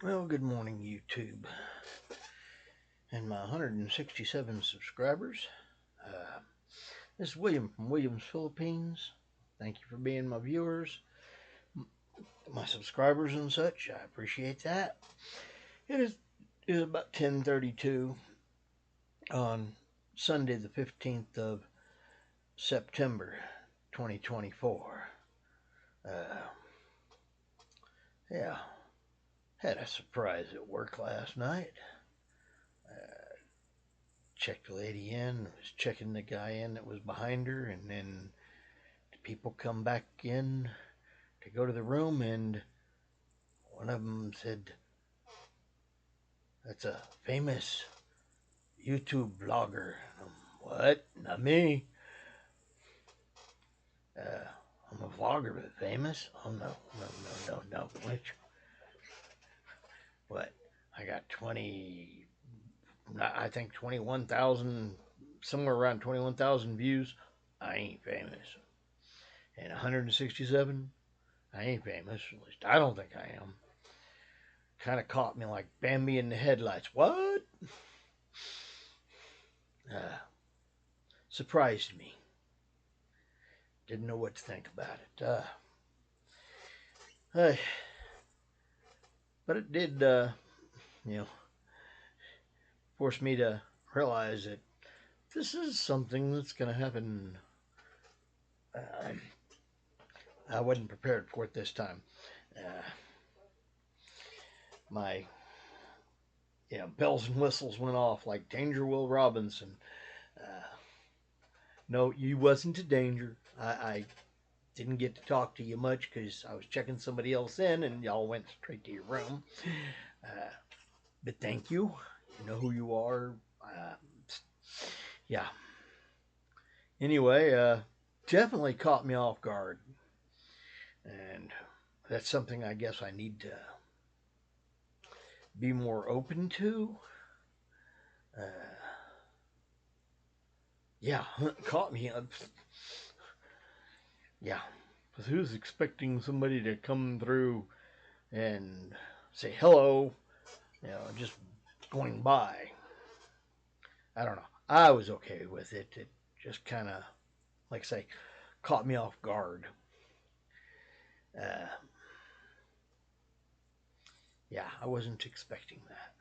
Well, good morning, YouTube, and my 167 subscribers. Uh, this is William from Williams, Philippines. Thank you for being my viewers, my subscribers, and such. I appreciate that. It is about 10:32 on Sunday, the 15th of September, 2024. Uh, yeah, had a surprise at work last night. Uh, Checked the lady in, was checking the guy in that was behind her, and then people come back in to go to the room, and one of them said, "That's a famous YouTube blogger." What? Not me. Uh, I'm a vlogger, but famous? Oh, no, no, no, no, no. Which? What? I got 20, I think 21,000, somewhere around 21,000 views. I ain't famous. And 167, I ain't famous. At least I don't think I am. Kind of caught me like Bambi in the headlights. What? Uh, Surprised me. Didn't know what to think about it. Uh, but it did, you know, force me to realize that this is something that's going to happen. Uh, I wasn't prepared for it this time. Uh, my bells and whistles went off like Danger Will Robinson. Uh, no, you wasn't a danger. I didn't get to talk to you much because I was checking somebody else in, and y'all went straight to your room. Uh, but thank you. You know who you are. Uh, yeah. Anyway, definitely caught me off guard, and that's something I guess I need to be more open to. Uh, yeah, caught me. Yeah, because who's expecting somebody to come through and say hello? Just going by. I don't know. I was okay with it. It just kind of, like I say, caught me off guard. Uh, yeah, I wasn't expecting that.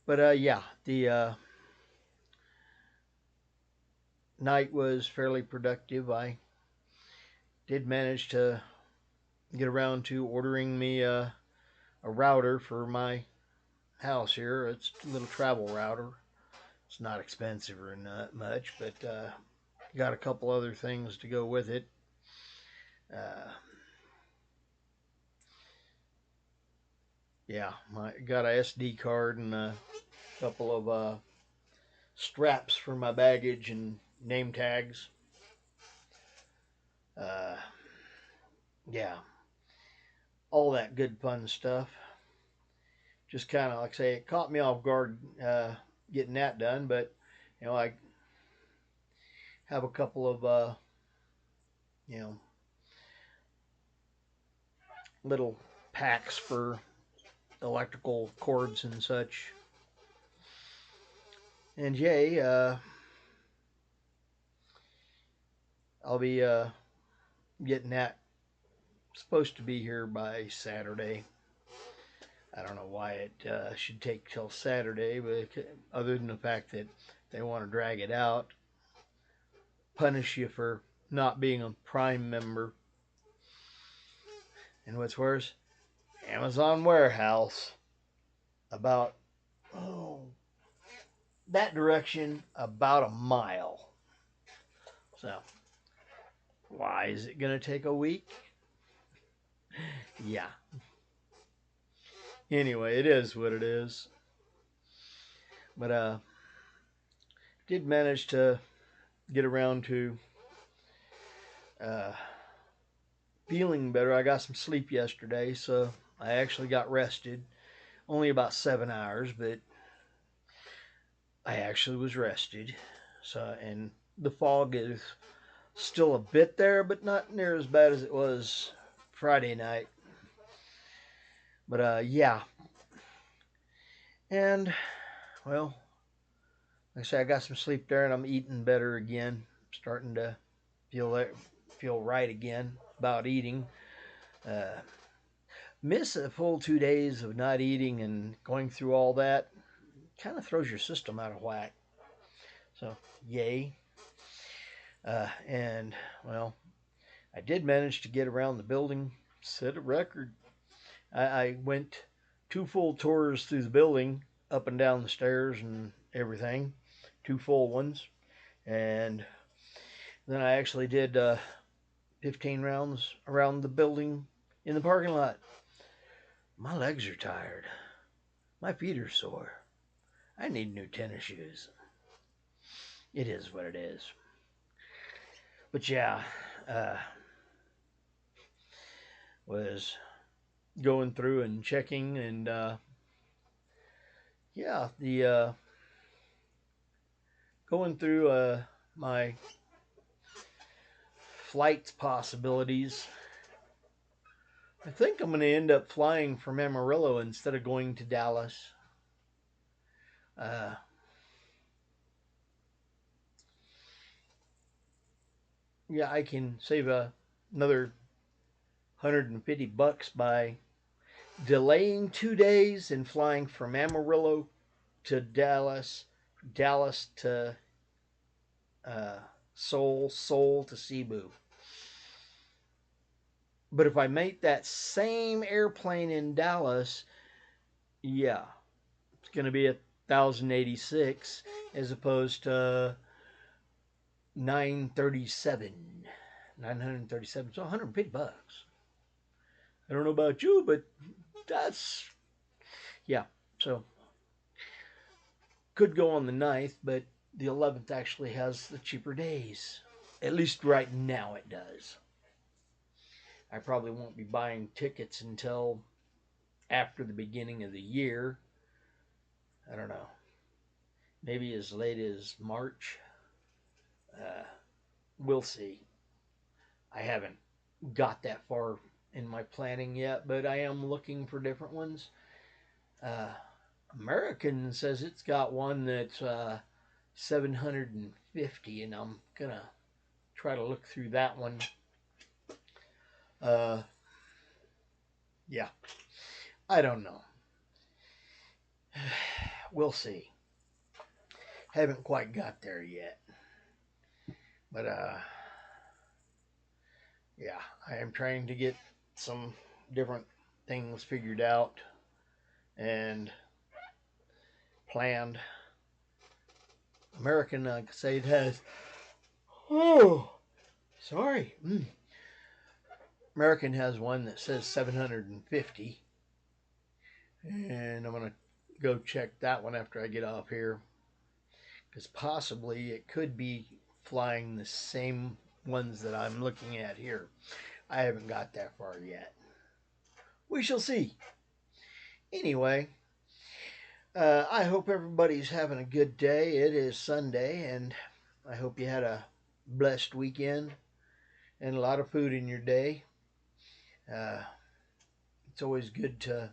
But yeah, the night was fairly productive. I did manage to get around to ordering me a router for my house here. It's a little travel router. It's not expensive or not much, but got a couple other things to go with it. Uh, yeah, got a SD card and a couple of straps for my baggage and name tags. Uh, yeah, all that good fun stuff. Just kind of like I say, it caught me off guard getting that done, but I have a couple of you know little packs for electrical cords and such. And yay, I'll be getting that supposed to be here by Saturday. I don't know why it should take till Saturday, but other than the fact that they want to drag it out, punish you for not being a Prime member. And what's worse, Amazon warehouse about oh that direction about a mile. So why is it gonna take a week? Yeah. Anyway, it is what it is. But did manage to get around to uh, feeling better. I got some sleep yesterday, so I actually got rested. Only about 7 hours, but I actually was rested. So, and the fog is still a bit there, but not near as bad as it was Friday night. But yeah, and well, like I say, I got some sleep there, and I'm eating better again. Starting to feel feel right again about eating. Uh, miss a full 2 days of not eating and going through all that kind of throws your system out of whack. So yay. And well, I did manage to get around the building, set a record. I went 2 full tours through the building, up and down the stairs and everything, 2 full ones, and then I actually did 15 rounds around the building in the parking lot. My legs are tired. My feet are sore. I need new tennis shoes. It is what it is. But yeah, uh, was going through and checking, and yeah, the going through my flight possibilities. I think I'm going to end up flying from Amarillo instead of going to Dallas. Uh, yeah, I can save another $150 by delaying 2 days and flying from Amarillo to Dallas, Dallas to uh, Seoul, Seoul to Cebu. But if I make that same airplane in Dallas, yeah, it's going to be 1,086 as opposed to 937. 937. So $150. I don't know about you, but that's yeah. So could go on the 9th, but the 11th actually has the cheaper days. At least right now it does. I probably won't be buying tickets until after the beginning of the year. I don't know. Maybe as late as March. Uh, we'll see. I haven't got that far in my planning yet, but I am looking for different ones. Uh, American says it's got one that's 750, and I'm gonna try to look through that one. Uh, yeah, I don't know. We'll see. Haven't quite got there yet, but yeah, I am trying to get some different things figured out and planned. American, like I say, it has. Oh, sorry. American has one that says 750, and I'm gonna go check that one after I get off here, because possibly it could be flying the same ones that I'm looking at here. I haven't got that far yet. We shall see. Anyway, I hope everybody's having a good day. It is Sunday, and I hope you had a blessed weekend and a lot of food in your day. Uh, it's always good to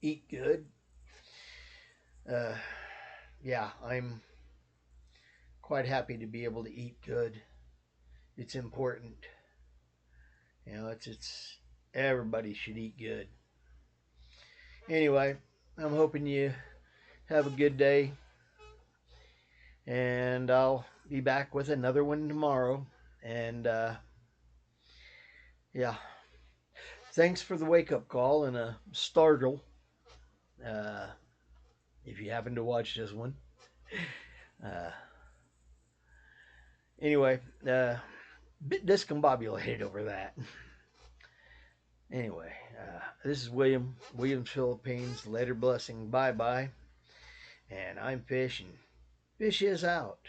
eat good. Uh, yeah, I'm quite happy to be able to eat good. It's important. You know, it's everybody should eat good. Anyway, I'm hoping you have a good day, and I'll be back with another one tomorrow. And yeah, thanks for the wake up call and a startle. Uh, if you happen to watch this one. Uh, anyway, bit discombobulated over that. Anyway, this is Williams Philippines. Later blessing. Bye bye. And I'm Fish, and Fish is out.